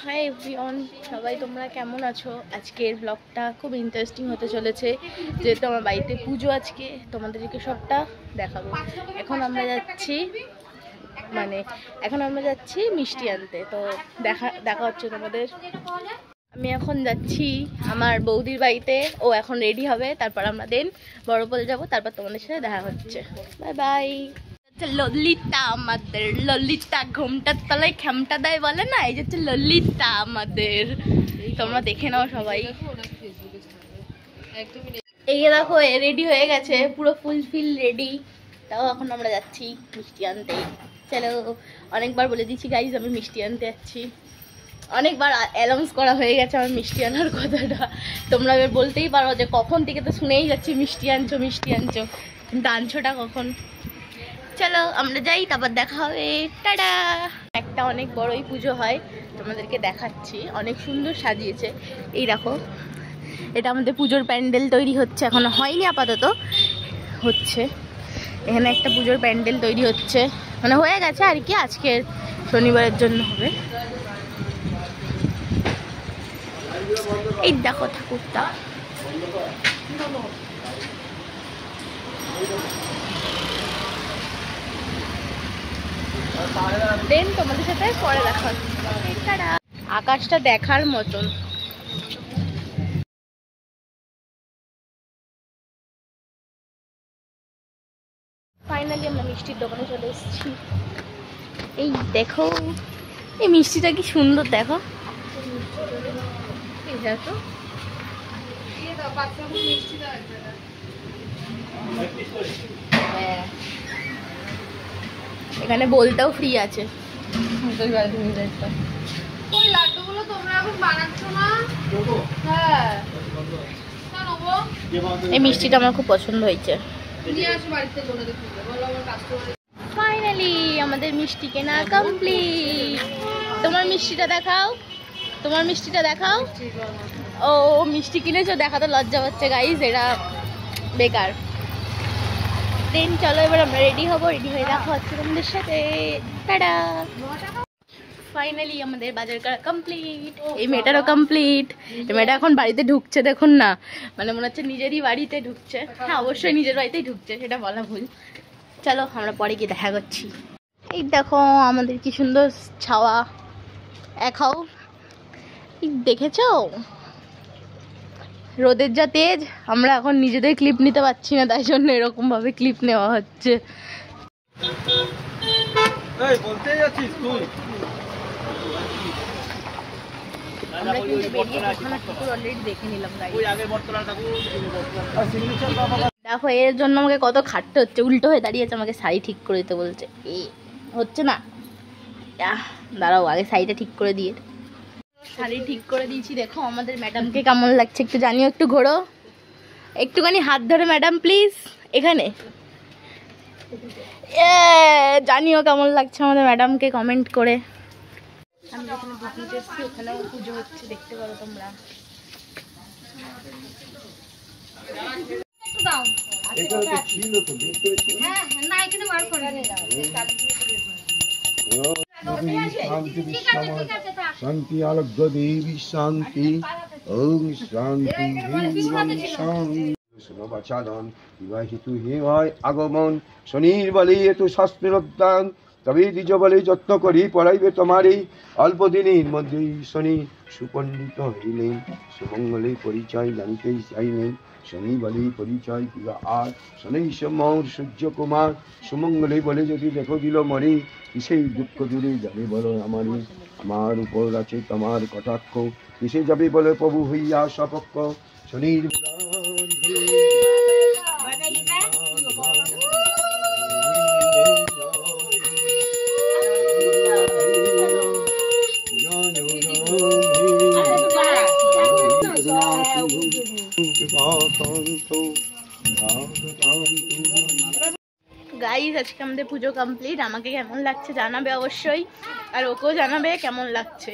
Hi everyone, সবাই তোমরা কেমন আছো? আজকের ব্লগটা খুব ইন্টারেস্টিং হতে চলেছে, যেহেতু আমার বাড়িতে পুজো আজকে, তোমাদেরকে সবটা দেখাবো। এখন আমরা যাচ্ছি মিষ্টি আনতে, তো দেখা হচ্ছে তোমাদের। আমি এখন যাচ্ছি আমার বৌদির বাড়িতে, ও এখন রেডি হবে, তারপর আমরা বড়পোল যাবো, তারপর তোমাদের সাথে দেখা হচ্ছে। Bye bye. ললিতা আমাদের, ললিতা ঘুমটার তলায় খেমটা দেয় বলে না, এই যে ললিতা আমাদের, তোমরা দেখে নাও সবাই। এই দেখো রেডি হয়ে গেছে, পুরো ফুলফিল রেডি। তাও এখন আমরা যাচ্ছি মিষ্টি আনতে। চলো, অনেকবার বলে দিচ্ছি গাইজ আমি মিষ্টি আনতে যাচ্ছি, অনেকবার অ্যানাউন্স করা হয়ে গেছে আমার মিষ্টি আনার কথাটা। তোমরা এবার বলতেই পারো যে কখন থেকে তো শুনেই যাচ্ছি মিষ্টি আনছো, কিন্তু আনছোটা কখন? চলো আমরা যাই, তারপর দেখা হবে, টাটা। একটা অনেক বড়ই পুজো হয়, তোমাদেরকে দেখাচ্ছি, অনেক সুন্দর সাজিয়েছে। এই দেখো, এটা আমাদের পুজোর প্যান্ডেল তৈরি হচ্ছে, এখনো হয়নি, আপাতত হচ্ছে। এখানে একটা পুজোর প্যান্ডেল তৈরি হচ্ছে, মানে হয়ে গেছে আর কি, আজকের শনিবারের জন্য হবে। এই দেখো ঠাকুরটা, তোমাদের সাথে পরে দেখা হচ্ছে। আকাশটা দেখার মতন। ফাইনালি আমরা মিষ্টির দোকানে চলে এসেছি। এই দেখো, এই মিষ্টিটা কি সুন্দর, দেখো। এখানে বলতেও ফ্রি আছে। এই মিষ্টিটা আমার খুব পছন্দ হয়েছে। ফাইনালি আমাদের মিষ্টি কেনা কমপ্লিট। তোমার মিষ্টিটা দেখাও। ও মিষ্টি কিনেছো, দেখাতে লজ্জা হচ্ছে গাইজ, এটা বেকার। চলো এবার আমরা রেডি হবো, রেডি হয়ে দেখা হচ্ছে তোমাদের সাথে, টাটা। ফাইনালি আমাদের বাজার করা কমপ্লিট, এই মেয়েটারও কমপ্লিট। এই মেয়েটা এখন বাড়িতে ঢুকছে, দেখুন না, মানে মনে হচ্ছে নিজেরই বাড়িতে ঢুকছে। হ্যাঁ, অবশ্যই নিজের বাড়িতেই ঢুকছে, সেটা বলা ভুল। চলো আমরা পরে গিয়ে দেখা করছি। এই দেখো আমাদের কি সুন্দর ছাওয়া, খাও, দেখেছো রোদের যা তেজ। আমরা এখন নিজেদের ক্লিপ নিতে পারছি না, তাই জন্য এরকম ভাবে ক্লিপ নেওয়া হচ্ছে। দেখো এর জন্য আমাকে কত খাটতে হচ্ছে, উল্টো হয়ে দাঁড়িয়েছে, আমাকে শাড়ি ঠিক করে দিতে বলছে। হচ্ছে না, দাঁড়াও আগে শাড়িটা ঠিক করে দিয়ে। শাড়ি ঠিক করে দিয়েছি, দেখো আমাদের ম্যাডামকে কেমন লাগছে একটু জানিও, একটু ঘোরো, একটুখানি হাত ধরে ম্যাডাম প্লিজ, এখানে জানিও কেমন লাগছে আমাদের ম্যাডামকে কমেন্ট করে। আমি যেখানে বুকিংতে এসেছি ওখানেও পুজো হচ্ছে, দেখতে পারো তোমরা। শান্তি আলোগ্য দেবী শান্তি, ওম শান্তি শোনবাচাদন বিবাহিতু হে হয় আগমন, শনির বলে এতু শাস্ত্রের অধ্যান, তবে দ্বিজ বলে যত্ন করি পড়াইবে তোমারই, অল্প দিনের মধ্যেই শনি সুপণ্ডিত হইলেন, সুমঙ্গলে পরিচয় জানিতেই চাইলেন, শনি বলে পরিচয় কিবা আর, শনি সমর সূর্যকুমার, সুমঙ্গলে বলে যদি দেখো দিল মরে, কিসেই দুঃখ দূরে যাবে বলো আমারই, আমার উপর আছে তোমার কটাক্ষ, কিসে যাবে বলে প্রভু হইয়া সপক্ষ, শনির গাইস আজকে আমাদের পুজো কমপ্লিট। আমাকে কেমন লাগছে জানাবে অবশ্যই, আর ওকেও জানাবে কেমন লাগছে।